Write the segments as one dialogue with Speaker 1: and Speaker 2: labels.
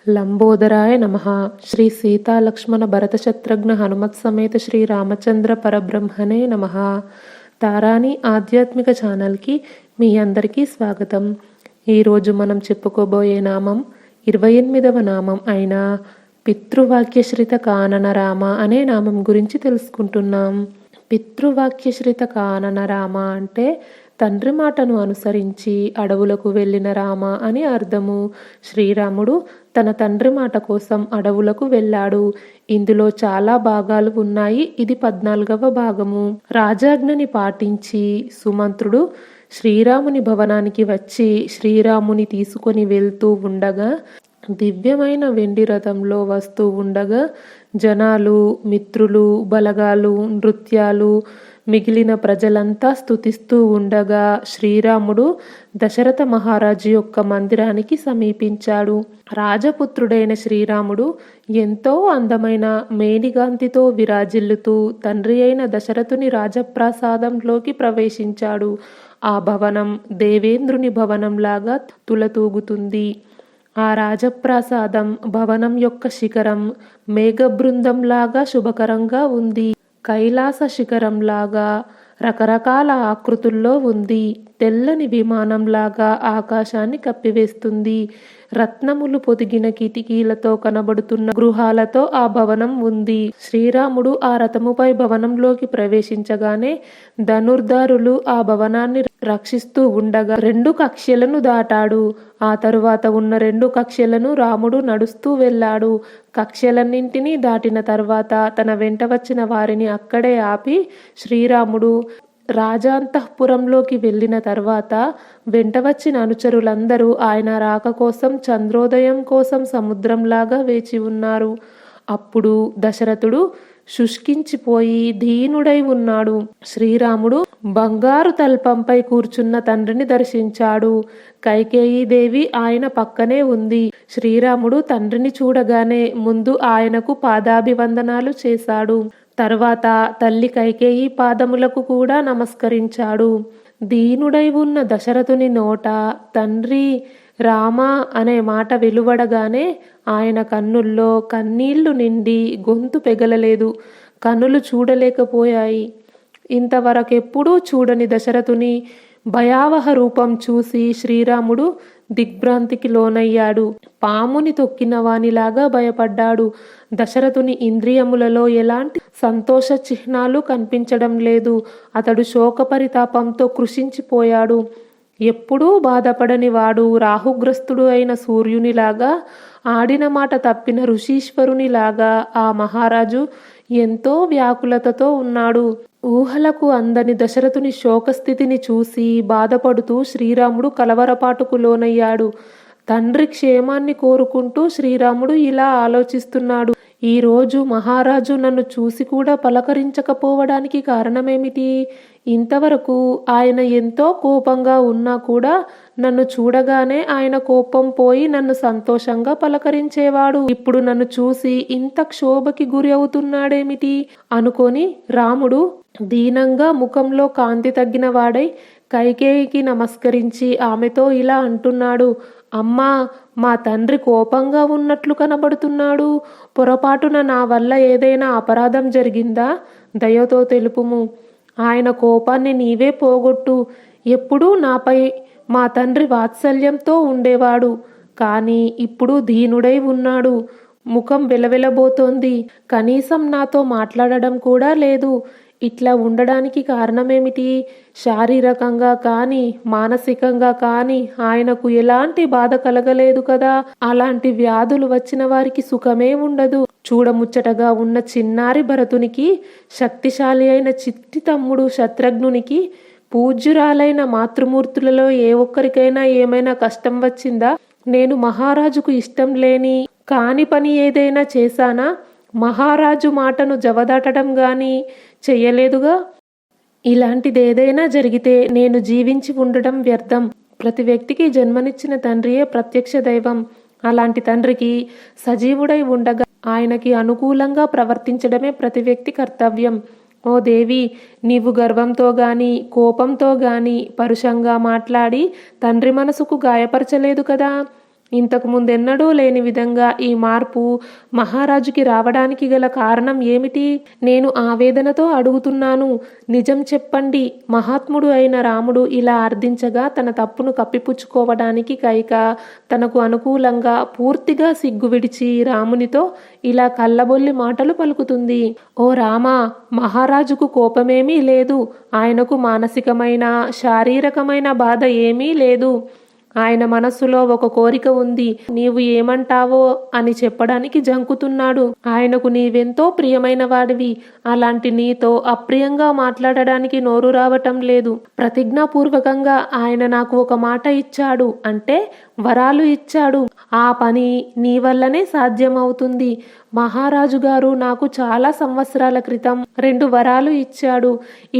Speaker 1: లంబోదరాయ నమః. శ్రీ సీతాలక్ష్మణ భరత శత్రుఘ్న హనుమత్ సమేత శ్రీ రామచంద్ర పరబ్రహ్మణే నమః. తారాని ఆధ్యాత్మిక ఛానల్కి మీ అందరికీ స్వాగతం. ఈరోజు మనం చెప్పుకోబోయే నామం 28వ నామం అయిన పితృవాక్యశ్రిత కానన రామ అనే నామం గురించి తెలుసుకుంటున్నాం. పితృవాక్యశ్రిత కానన రామ అంటే తండ్రి మాటను అనుసరించి అడవులకు వెళ్ళిన రామ అని అర్థము. శ్రీరాముడు తన తండ్రి మాట కోసం అడవులకు వెళ్ళాడు. ఇందులో చాలా భాగాలు ఉన్నాయి. ఇది 14వ భాగము. రాజాజ్ఞని పాటించి సుమంత్రుడు శ్రీరాముని భవనానికి వచ్చి శ్రీరాముని తీసుకొని వెళ్తూ ఉండగా దివ్యమైన వెండి రథంలో వస్తూ ఉండగా జనాలు, మిత్రులు, బలగాలు, నృత్యాలు, మిగిలిన ప్రజలంతా స్తుతిస్తూ ఉండగా శ్రీరాముడు దశరథ మహారాజు యొక్క మందిరానికి సమీపించాడు. రాజపుత్రుడైన శ్రీరాముడు ఎంతో అందమైన మేనిగాంతితో విరాజిల్లుతూ తండ్రి అయిన దశరథుని రాజప్రాసాదంలోకి ప్రవేశించాడు. ఆ భవనం దేవేంద్రుని భవనంలాగా తులతూగుతుంది. ఆ రాజప్రాసాదం భవనం యొక్క శిఖరం మేఘబృందంలాగా శుభకరంగా ఉంది. కైలాస శిఖరంలాగా రకరకాల ఆకృతుల్లో ఉంది. తెల్లని విమానంలాగా ఆకాశాన్ని కప్పివేస్తుంది. రత్నములు పొదిగిన కిటికీలతో కనబడుతున్న గృహాలతో ఆ భవనం ఉంది. శ్రీరాముడు ఆ రథముపై భవనంలోకి ప్రవేశించగానే ధనుర్ధారులు ఆ భవనాన్ని రక్షిస్తూ ఉండగా 2 కక్ష్యలను దాటాడు. ఆ తరువాత ఉన్న 2 కక్ష్యలను రాముడు నడుస్తూ వెళ్ళాడు. కక్ష్యలన్నింటినీ దాటిన తర్వాత తన వెంట వచ్చిన వారిని అక్కడే ఆపి శ్రీరాముడు రాజాంతఃపురంలోకి వెళ్ళిన తర్వాత వెంట వచ్చిన అనుచరులందరూ ఆయన రాక కోసం చంద్రోదయం కోసం సముద్రంలాగా వేచి ఉన్నారు. అప్పుడు దశరథుడు శుష్కించిపోయి దీనుడై ఉన్నాడు. శ్రీరాముడు బంగారు తల్పంపై కూర్చున్న తండ్రిని దర్శించాడు. కైకేయీదేవి ఆయన పక్కనే ఉంది. శ్రీరాముడు తండ్రిని చూడగానే ముందు ఆయనకు పాదాభివందనాలు చేశాడు. తర్వాత తల్లి కైకేయి పాదములకు కూడా నమస్కరించాడు. దీనుడై ఉన్న దశరథుని నోట తండ్రి రామా అనే మాట వెలువడగానే ఆయన కన్నుల్లో కన్నీళ్లు నిండి గొంతు పెగలలేదు. కన్నులు చూడలేకపోయాయి. ఇంతవరకెప్పుడూ చూడని దశరథుని భయావహ రూపం చూసి శ్రీరాముడు దిగ్భ్రాంతికి లోనయ్యాడు. పాముని తొక్కిన వానిలాగా భయపడ్డాడు. దశరథుని ఇంద్రియములలో ఎలాంటి సంతోష చిహ్నాలు కనిపించడం లేదు. అతడు శోకపరితాపంతో కృషించిపోయాడు. ఎప్పుడూ బాధపడని వాడు రాహుగ్రస్తుడు అయిన సూర్యునిలాగా, ఆడిన మాట తప్పిన ఋషీశ్వరునిలాగా ఆ మహారాజు ఎంతో వ్యాకులతతో ఉన్నాడు. ఊహలకు అందని దశరథుని శోకస్థితిని చూసి బాధపడుతూ శ్రీరాముడు కలవరపాటుకు లోనయ్యాడు. తండ్రి క్షేమాన్ని కోరుకుంటూ శ్రీరాముడు ఇలా ఆలోచిస్తున్నాడు. ఈరోజు మహారాజు నన్ను చూసి కూడా పలకరించకపోవడానికి కారణమేమిటి? ఇంతవరకు ఆయన ఎంతో కోపంగా ఉన్నా కూడా నన్ను చూడగానే ఆయన కోపం పోయి నన్ను సంతోషంగా పలకరించేవాడు. ఇప్పుడు నన్ను చూసి ఇంత క్షోభకి గురి అవుతున్నాడేమిటి అనుకొని రాముడు దీనంగా ముఖంలో కాంతి తగ్గిన వాడై కైకేయికి నమస్కరించి ఆమెతో ఇలా అంటున్నాడు. అమ్మా, మా తండ్రి కోపంగా ఉన్నట్లు కనబడుతున్నాడు. పొరపాటున నా వల్ల ఏదైనా అపరాధం జరిగిందా? దయతో తెలుపుము. ఆయన కోపాన్ని నీవే పోగొట్టు. ఎప్పుడూ నాపై మా తండ్రి వాత్సల్యంతో ఉండేవాడు. కానీ ఇప్పుడు దీనుడై ఉన్నాడు. ముఖం వెలవెలబోతోంది. కనీసం నాతో మాట్లాడడం కూడా లేదు. ఇట్లా ఉండడానికి కారణమేమిటి? శారీరకంగా కానీ మానసికంగా కానీ ఆయనకు ఎలాంటి బాధ కలగలేదు కదా. అలాంటి వ్యాధులు వచ్చిన వారికి సుఖమే ఉండదు. చూడముచ్చటగా ఉన్న చిన్నారి భరతునికి, శక్తిశాలి అయిన చిట్టి తమ్ముడు శత్రుఘ్నునికి, పూజ్యురాలైన మాతృమూర్తులలో ఏ ఒక్కరికైనా ఏమైనా కష్టం వచ్చిందా? నేను మహారాజుకు ఇష్టం లేని కాని పని ఏదైనా చేశానా? మహారాజు మాటను జవదాటడం గాని చెయ్యలేదుగా. ఇలాంటిదేదైనా జరిగితే నేను జీవించి ఉండడం వ్యర్థం. ప్రతి వ్యక్తికి జన్మనిచ్చిన తండ్రియే ప్రత్యక్ష దైవం. అలాంటి తండ్రికి సజీవుడై ఉండగా ఆయనకి అనుకూలంగా ప్రవర్తించడమే ప్రతి వ్యక్తి కర్తవ్యం. ఓ దేవి, నీవు గర్వంతో గాని కోపంతో గాని పరుషంగా మాట్లాడి తండ్రి మనసుకు గాయపరచలేదు కదా. ఇంతకు ముందెన్నడూ లేని విధంగా ఈ మార్పు మహారాజుకి రావడానికి గల కారణం ఏమిటి? నేను ఆవేదనతో అడుగుతున్నాను. నిజం చెప్పండి. మహాత్ముడు అయిన రాముడు ఇలా అర్థించగా తన తప్పును కప్పిపుచ్చుకోవడానికి కైక తనకు అనుకూలంగా పూర్తిగా సిగ్గు విడిచి రామునితో ఇలా కళ్ళబొల్లి మాటలు పలుకుతుంది. ఓ రామా, మహారాజుకు కోపమేమీ లేదు. ఆయనకు మానసికమైన శారీరకమైన బాధ ఏమీ లేదు. ఆయన మనస్సులో ఒక కోరిక ఉంది. నీవు ఏమంటావో అని చెప్పడానికి జంకుతున్నాడు. ఆయనకు నీవెంతో ప్రియమైన వాడివి. అలాంటి నీతో అప్రియంగా మాట్లాడడానికి నోరు రావటం లేదు. ప్రతిజ్ఞాపూర్వకంగా ఆయన నాకు ఒక మాట ఇచ్చాడు, అంటే వరాలు ఇచ్చాడు. ఆ పని నీ వల్లనే సాధ్యమవుతుంది. మహారాజు గారు నాకు చాలా సంవత్సరాల క్రితం 2 వరాలు ఇచ్చాడు.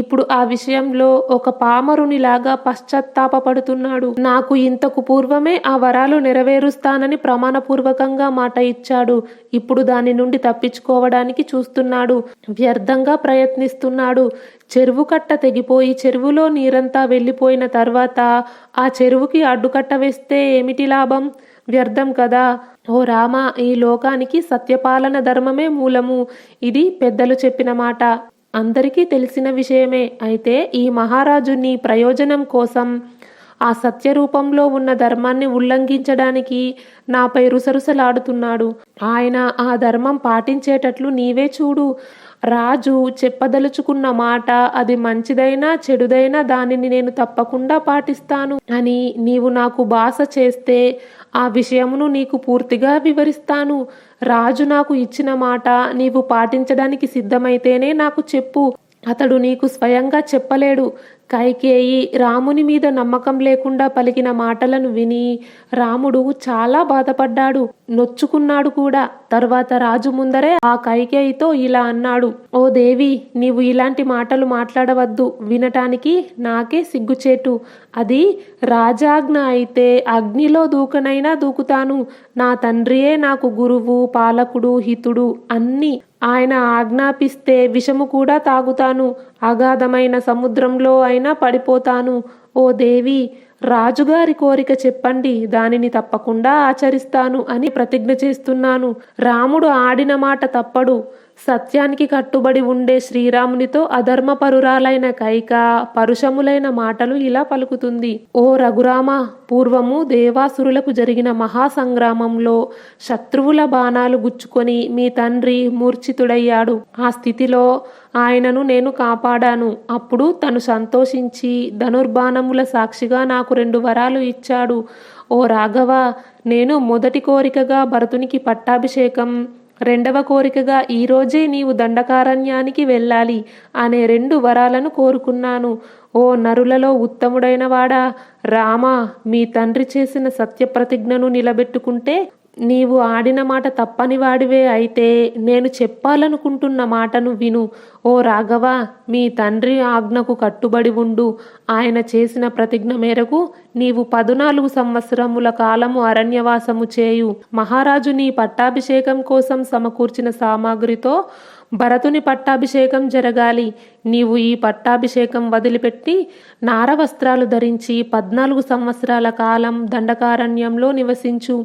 Speaker 1: ఇప్పుడు ఆ విషయంలో ఒక పామరునిలాగా పశ్చాత్తాపపడుతున్నాడు. నాకు ఇంతకు పూర్వమే ఆ వరాలు నెరవేరుస్తానని ప్రమాణపూర్వకంగా మాట ఇచ్చాడు. ఇప్పుడు దాని నుండి తప్పించుకోవడానికి చూస్తున్నాడు. వ్యర్థంగా ప్రయత్నిస్తున్నాడు. చెరువు కట్ట తెగిపోయి చెరువులో నీరంతా వెళ్ళిపోయిన తర్వాత ఆ చెరువుకి అడ్డుకట్ట వేస్తే ఏమిటి లాభం? వ్యర్థం కదా. ఓ రామ, ఈ లోకానికి సత్యపాలన ధర్మమే మూలము. ఇది పెద్దలు చెప్పిన మాట, అందరికీ తెలిసిన విషయమే. అయితే ఈ మహారాజు నీ ప్రయోజనం కోసం ఆ సత్యరూపంలో ఉన్న ధర్మాన్ని ఉల్లంఘించడానికి నాపై రుసరుసలాడుతున్నాడు. ఆయన ఆ ధర్మం పాటించేటట్లు నీవే చూడు. రాజు చెప్పదలుచుకున్న మాట అది మంచిదైనా చెడుదైనా దానిని నేను తప్పకుండా పాటిస్తాను అని నీవు నాకు బాస చేస్తే ఆ విషయమును నీకు పూర్తిగా వివరిస్తాను. రాజు నాకు ఇచ్చిన మాట నీవు పాటించడానికి సిద్ధమైతేనే నాకు చెప్పు. అతడు నీకు స్వయంగా చెప్పలేడు. కైకేయి రాముని మీద నమ్మకం లేకుండా పలికిన మాటలను విని రాముడు చాలా బాధపడ్డాడు, నొచ్చుకున్నాడు కూడా. తర్వాత రాజు ముందరే ఆ కైకేయితో ఇలా అన్నాడు. ఓ దేవి, నీవు ఇలాంటి మాటలు మాట్లాడవద్దు. వినటానికి నాకే సిగ్గుచేటు. అది రాజాజ్ఞ అయితే అగ్నిలో దూకనైనా దూకుతాను. నా తండ్రియే నాకు గురువు, పాలకుడు, హితుడు అన్నీ. ఆయన ఆజ్ఞాపిస్తే విషము కూడా తాగుతాను. అగాధమైన సముద్రంలో అయినా పడిపోతాను. ఓ దేవి, రాజుగారి కోరిక చెప్పండి, దానిని తప్పకుండా ఆచరిస్తాను అని ప్రతిజ్ఞ చేస్తున్నాను. రాముడు ఆడిన మాట తప్పడు. సత్యానికి కట్టుబడి ఉండే శ్రీరామునితో అధర్మపరురాలైన కైక పరుషములైన మాటలు ఇలా పలుకుతుంది. ఓ రఘురామ, పూర్వము దేవాసురులకు జరిగిన మహాసంగ్రామంలో శత్రువుల బాణాలు గుచ్చుకొని మీ తండ్రి మూర్ఛితుడయ్యాడు. ఆ స్థితిలో ఆయనను నేను కాపాడాను. అప్పుడు తను సంతోషించి ధనుర్బాణముల సాక్షిగా నాకు 2 వరాలు ఇచ్చాడు. ఓ రాఘవ, నేను మొదటి కోరికగా భరతునికి పట్టాభిషేకం, రెండవ కోరికగా ఈరోజే నీవు దండకారణ్యానికి వెళ్ళాలి అనే 2 వరాలను కోరుకున్నాను. ఓ నరులలో ఉత్తముడైన వాడా రామ, మీ తండ్రి చేసిన సత్యప్రతిజ్ఞను నిలబెట్టుకుంటే నీవు ఆడిన మాట తప్పని వాడివే. అయితే నేను చెప్పాలనుకుంటున్న మాటను విను. ఓ రాఘవ, మీ తండ్రి ఆజ్ఞకు కట్టుబడి ఉండు. ఆయన చేసిన ప్రతిజ్ఞ మేరకు నీవు 14 సంవత్సరముల కాలము అరణ్యవాసము చేయు. మహారాజు నీ పట్టాభిషేకం కోసం సమకూర్చిన సామాగ్రితో భరతుని పట్టాభిషేకం జరగాలి. నీవు ఈ పట్టాభిషేకం వదిలిపెట్టి నారవస్త్రాలు ధరించి 14 సంవత్సరాల కాలం దండకారణ్యంలో నివసించు.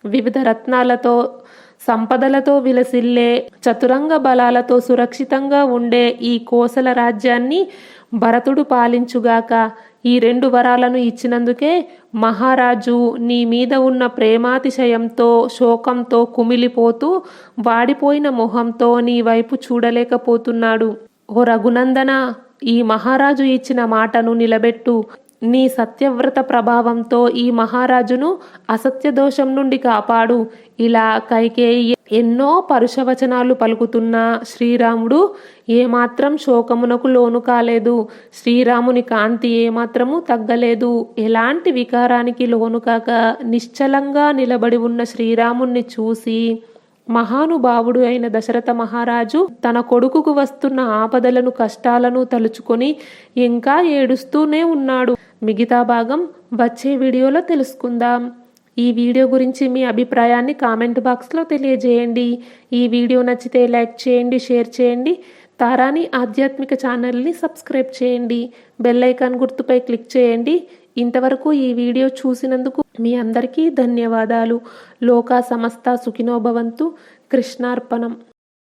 Speaker 1: వివిధ రత్నాలతో సంపదలతో విలసిల్లే చతురంగ బలాలతో సురక్షితంగా ఉండే ఈ కోసల రాజ్యాన్ని భరతుడు పాలించుగాక. ఈ 2 వరాలను ఇచ్చినందుకే మహారాజు నీ మీద ఉన్న ప్రేమాతిశయంతో శోకంతో కుమిలిపోతూ వాడిపోయిన మొహంతో నీ వైపు చూడలేకపోతున్నాడు. ఓ రఘునందన, ఈ మహారాజు ఇచ్చిన మాటను నిలబెట్టు. నీ సత్యవ్రత ప్రభావంతో ఈ మహారాజును అసత్య దోషం నుండి కాపాడు. ఇలా కైకేయి ఎన్నో పరుషవచనాలు పలుకుతున్న శ్రీరాముడు ఏమాత్రం శోకమునకు లోను కాలేదు. శ్రీరాముని కాంతి ఏమాత్రము తగ్గలేదు. ఎలాంటి వికారానికి లోను కాక నిశ్చలంగా నిలబడి ఉన్న శ్రీరాముణ్ణి చూసి మహానుభావుడు అయిన దశరథ మహారాజు తన కొడుకుకు వస్తున్న ఆపదలను కష్టాలను తలుచుకొని ఇంకా ఏడుస్తూనే ఉన్నాడు. మిగతా భాగం వచ్చే వీడియోలో తెలుసుకుందాం. ఈ వీడియో గురించి మీ అభిప్రాయాన్ని కామెంట్ బాక్స్లో తెలియజేయండి. ఈ వీడియో నచ్చితే లైక్ చేయండి, షేర్ చేయండి. తారాని ఆధ్యాత్మిక ఛానల్ని సబ్స్క్రైబ్ చేయండి. బెల్ ఐకాన్ గుర్తుపై క్లిక్ చేయండి. ఇంతవరకు ఈ వీడియో చూసినందుకు మీ అందరికీ ధన్యవాదాలు. లోకా సమస్త సుఖినో భవంతు. కృష్ణార్పణం.